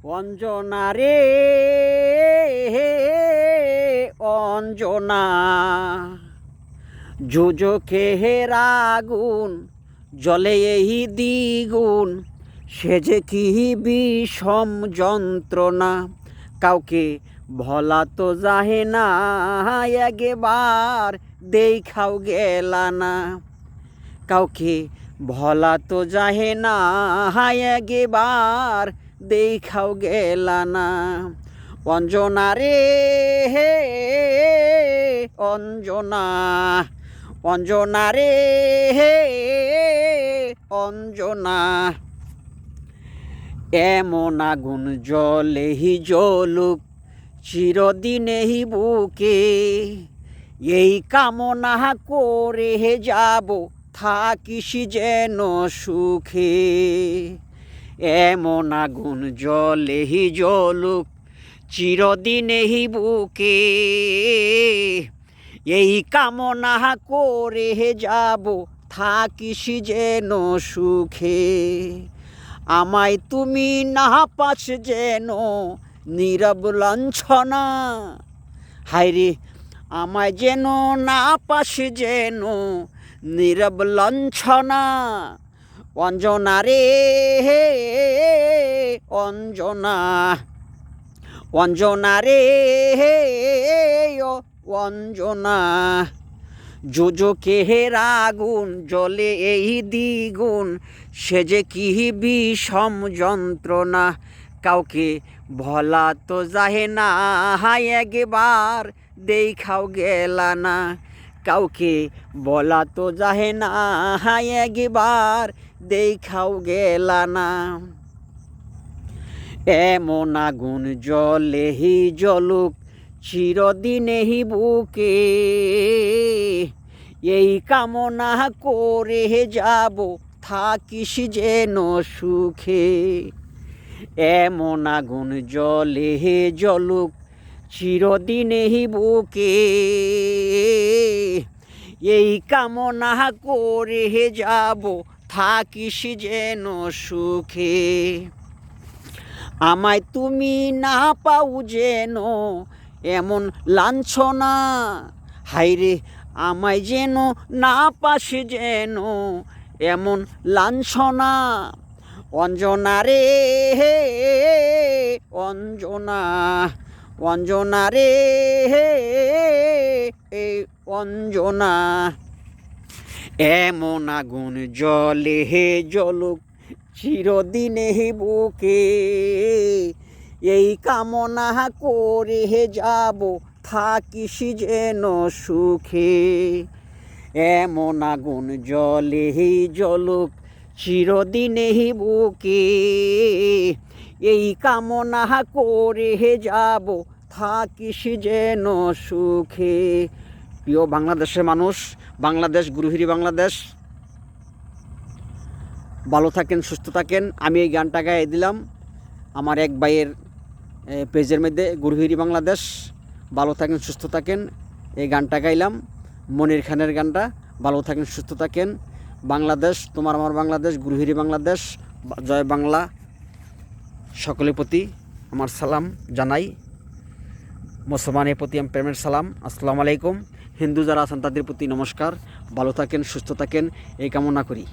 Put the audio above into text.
অঞ্জনা রে অঞ্জনা, যোজকে আগুন জলে এই দ্বিগুণ, সে যে কি বিষম যন্ত্রণা, কাউকে ভোলা তো যাহে না, একবার দেখাও গেলা না। কাউকে ভোলা তো যাহে না, একবার দেখাও গেলা না। অঞ্জনা রে অঞ্জনা, অঞ্জনা রে অঞ্জনা, এমন আগুন জ্বলেহি জ্বলুক চিরদিনেহি বুকে, এই কামনা করে যাব থাকিস যেন সুখে। এমন আগুন জ্বলেহি জ্বলুক চিরদিনেহি বুকে, এই কামনা করে যাব থাকিস যেন সুখে। আমায় তুমি না পাস যেন নীরব লাঞ্ছনা, হায়রে আমায় যেন না পাস যেন নীরব লাঞ্ছনা। অঞ্জনা রে অঞ্জনা, অঞ্জনা রে অঞ্জনা, যোজকে আগুন জলে এই দ্বিগুণ, সে যে কি বিষম যন্ত্রণা, কাউকে ভোলা তো যাহে না, একবার দেখাও গেলা না। কাউকে বলা তো যাহে না, একবার দেখাও গেলা না। এমন আগুন জ্বলেহি জ্বলুক চিরদিনেহি বুকে, এই কামনা করে যাব থাকিস যেন সুখে। এমন আগুন জ্বলেহি জ্বলুক চিরদিনেহি বুকে, এই কামনা করে যাব থাকিস যেন সুখে। আমায় তুমি না পাও যেন এমন লাঞ্ছনা, হায়রে আমায় যেন না পাস যেন এমন লাঞ্ছনা। অঞ্জনা রে অঞ্জনা, অঞ্জনা রে অঞ্জনা, এমন আগুন জলে জ্বলুক চিরদিনেহি বুকে, এই কামনা করে যাব থাকিস যেন সুখে। এমন আগুন জলেহি জ্বলুক চিরদিনেহি বুকে, এই কামনা করে যাব থাকিস যেন সুখে। প্রিয় বাংলাদেশের মানুষ, বাংলাদেশ গুরুহিরি বাংলাদেশ, ভালো থাকেন, সুস্থ থাকেন। আমি এই গানটা গাইয়ে দিলাম আমার এক ভাইয়ের পেজের মধ্যে, গুরুহিরি বাংলাদেশ। ভালো থাকেন, সুস্থ থাকেন, এই গানটা গাইলাম মনির খানের গানটা। ভালো থাকেন, সুস্থ থাকেন। বাংলাদেশ তোমার আমার বাংলাদেশ, গুরুহিরি বাংলাদেশ, জয় বাংলা। সকলের প্রতি আমার সালাম জানাই, মুসলমানের প্রতি আমি প্রেমের সালাম। আসসালামু আলাইকুম। হিন্দু যারা আছেন তাদের প্রতি নমস্কার। ভালো থাকেন, সুস্থ থাকেন এই কামনা করি।